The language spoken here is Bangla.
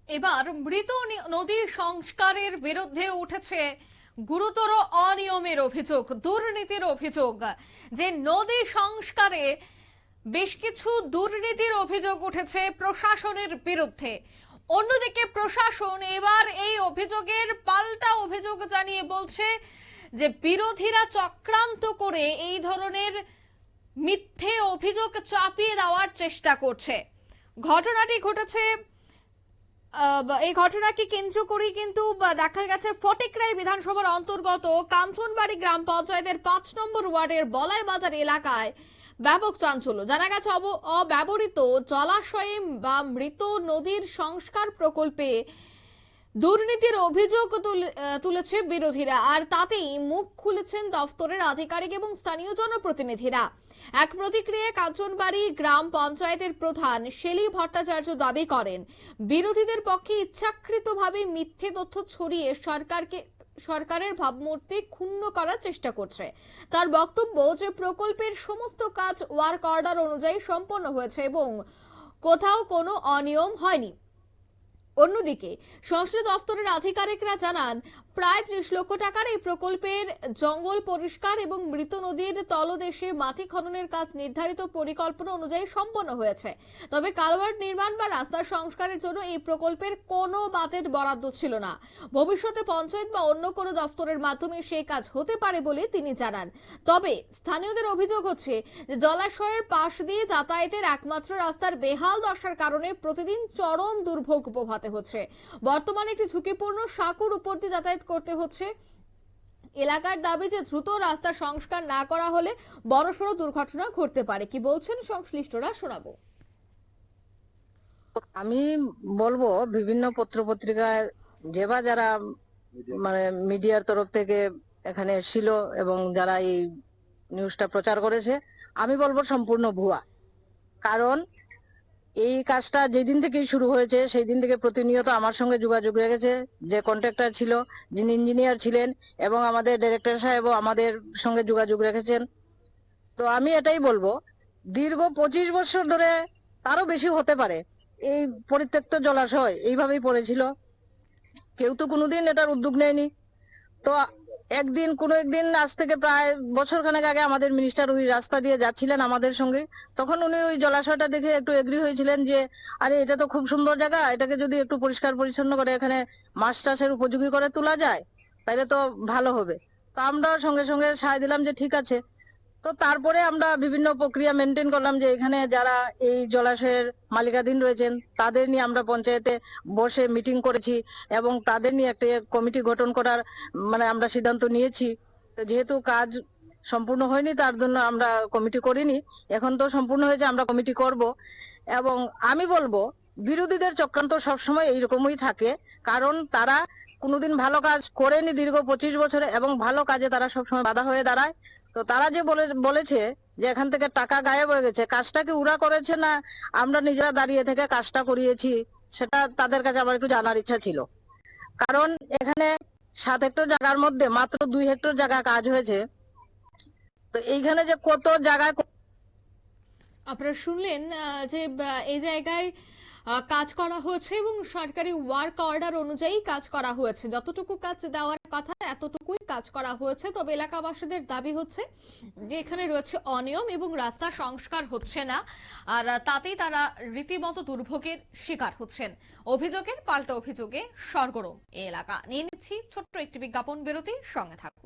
এবার মৃত নদী সংস্কারের বিরুদ্ধে উঠেছে গুরুতর অনিয়মের অভিযোগ, দুর্নীতির অভিযোগ। যে নদী সংস্কারে বেশ কিছু দুর্নীতির অভিযোগ উঠেছে প্রশাসনের বিরুদ্ধে। অন্যদিকে প্রশাসন এবার এই অভিযোগের পাল্টা অভিযোগ জানিয়ে বলছে যে বিরোধীরা চক্রান্ত করে এই ধরনের মিথ্যে অভিযোগ চাপিয়ে দেওয়ার চেষ্টা করছে। ঘটনাটি ঘটেছে, এই ঘটনাকে কেন্দ্র করে কিন্তু দেখা গেছে ফটিকরাই বিধানসভার অন্তর্গত কাঞ্চনবাড়ি গ্রাম পঞ্চায়েতের 5 নম্বর ওয়ার্ডের বলাই বাজার এলাকায় ব্যাপক চাঞ্চল্য। জানা গেছে অব্যবহৃত জলাশয়ে বা মৃত নদীর সংস্কার প্রকল্পে দুর্নীতির অভিযোগ তুলেছে বিরোধীরা, আর তাতেই মুখ খুলেছেন দফতরের আধিকারিক এবং স্থানীয় জনপ্রতিনিধিরা। এক প্রতিক্রিয়ায় কাঞ্চনবাড়ি গ্রাম পঞ্চায়েতের প্রধান শেলী ভট্টাচার্য দাবি করেন, বিরোধীদের পক্ষে ইচ্ছাকৃতভাবে মিথ্যে তথ্য ছড়িয়ে সরকারের ভাবমূর্তি ক্ষুণ্ণ করার চেষ্টা করছে। তার বক্তব্য যে প্রকল্পের সমস্ত কাজ ওয়ার্ক অর্ডার অনুযায়ী সম্পন্ন হয়েছে এবং কোথাও কোনো অনিয়ম হয়নি। অন্যদিকে সংশ্লিষ্ট দপ্তরের আধিকারিকরা জানান, প্রায় 30 লক্ষ টাকার এই প্রকল্পের জঙ্গল পরিষ্কার এবং মৃত নদীর তলদেশে মাটি খননের কাজ নির্ধারিত পরিকল্পনা অনুযায়ী সম্পন্ন হয়েছে। তবে কালভার্ট নির্মাণ বা রাস্তা সংস্কারের জন্য এই প্রকল্পের কোনো বাজেট বরাদ্দ ছিল না। ভবিষ্যতে পঞ্চায়েত বা অন্য কোনো দপ্তরের মাধ্যমে সেই কাজ হতে পারে বলে তিনি জানান। তবে স্থানীয়দের অভিযোগ হচ্ছে যে জলাশয়ের পাশ দিয়ে যাতায়াতের একমাত্র রাস্তার বেহাল দশার কারণে প্রতিদিন চরম দুর্ভোগ পোহাতে হচ্ছে। বর্তমানে একটি ঝুঁকিপূর্ণ সাঁকুর উপর দিয়ে যাতায়াত করতে হচ্ছে। এলাকার দাবি যে দ্রুত রাস্তা সংস্কার না করা হলে বড়সড় দুর্ঘটনা ঘটতে পারে। কি বলছেন সংশ্লিষ্টরা, শোনাবো। আমি বলবো, বিভিন্ন পত্র পত্রিকায় যারা মানে মিডিয়ার তরফ থেকে এখানে ছিল এবং যারা এই নিউজটা প্রচার করেছে, আমি বলবো সম্পূর্ণ ভুয়া। কারণ এই কাজটা যেদিন থেকেই শুরু হয়েছে সেই দিন থেকে প্রতিনিয়ত আমার সঙ্গে যোগাযোগ রেখেছে যে কন্ট্রাক্টর ছিল, যিনি ইঞ্জিনিয়ার ছিলেন, এবং আমাদের ডাইরেক্টর সাহেবও আমাদের সঙ্গে যোগাযোগ রেখেছেন। তো আমি এটাই বলবো, দীর্ঘ 25 বছর ধরে, তারও বেশি হতে পারে, এই পরিত্যক্ত জলাশয় এইভাবেই পড়েছিল। কেউ তো কোনোদিন এটার উদ্যোগ নেয়নি। তো একদিন আজ থেকে প্রায় বছরখানেক আগে আমাদের মিনিস্টার ওই রাস্তা দিয়ে যাচ্ছিলেন আমাদের সঙ্গে। তখন উনি ওই জলাশয়টা দেখে একটু এগ্রি হয়েছিলেন যে আরে এটা তো খুব সুন্দর জায়গা, এটাকে যদি একটু পরিষ্কার পরিচ্ছন্ন করে এখানে মাছ চাষের উপযোগী করে তোলা যায় তাহলে তো ভালো হবে। তো আমরা সঙ্গে সঙ্গে সায় দিলাম যে ঠিক আছে। তো তারপরে আমরা বিভিন্ন প্রক্রিয়া মেনটেন করলাম যে এখানে যারা এই জলাশয়ের মালিকাধীন রয়েছেন তাদের নিয়ে আমরা পঞ্চায়েতে বসে মিটিং করেছি এবং তাদের নিয়ে একটা কমিটি গঠন করার আমরা সিদ্ধান্ত নিয়েছি। যেহেতু কাজ সম্পূর্ণ হয়নি তার জন্য আমরা কমিটি করিনি, এখন তো সম্পূর্ণ হয়েছে, আমরা কমিটি করব। এবং আমি বলবো, বিরোধীদের চক্রান্ত সবসময় এইরকমই থাকে, কারণ তারা কোনোদিন ভালো কাজ করেনি দীর্ঘ 25 বছরে, এবং ভালো কাজে তারা সবসময় বাধা হয়ে দাঁড়ায়। তো তারা যে বলেছে যে এখান থেকে টাকা গায়েব হয়ে গেছে, কাজটা কি ওরা করেছে না আমরা নিজেরা দাঁড়িয়ে থেকে কাজটা করিয়েছি, সেটা তাদের কাছে আমার একটু জানার ইচ্ছা ছিল। কারণ এখানে 7 হেক্টর জায়গার মধ্যে মাত্র 2 হেক্টর জায়গা কাজ হয়েছে। তো এইখানে যে কত জায়গায় আপনারা শুনলেন যে এই জায়গায় কাজ করা হয়েছে এবং সরকারি ওয়ার্ক অর্ডার অনুযায়ী কাজ করা হয়েছে। যতটুকু কাজ দেওয়ার কথা এতটুকুই কাজ করা হয়েছে। তবে এলাকাবাসীদের দাবি হচ্ছে যে এখানে রয়েছে অনিয়ম এবং রাস্তা সংস্কার হচ্ছে না, আর তাতেই তারা রীতিমতো দুর্ভোগের শিকার হচ্ছেন। অভিযোগের পাল্টা অভিযোগে সরগরম এই এলাকা। নিয়ে নিচ্ছি ছোট্ট একটি বিজ্ঞাপন বিরতি, সঙ্গে থাকুন।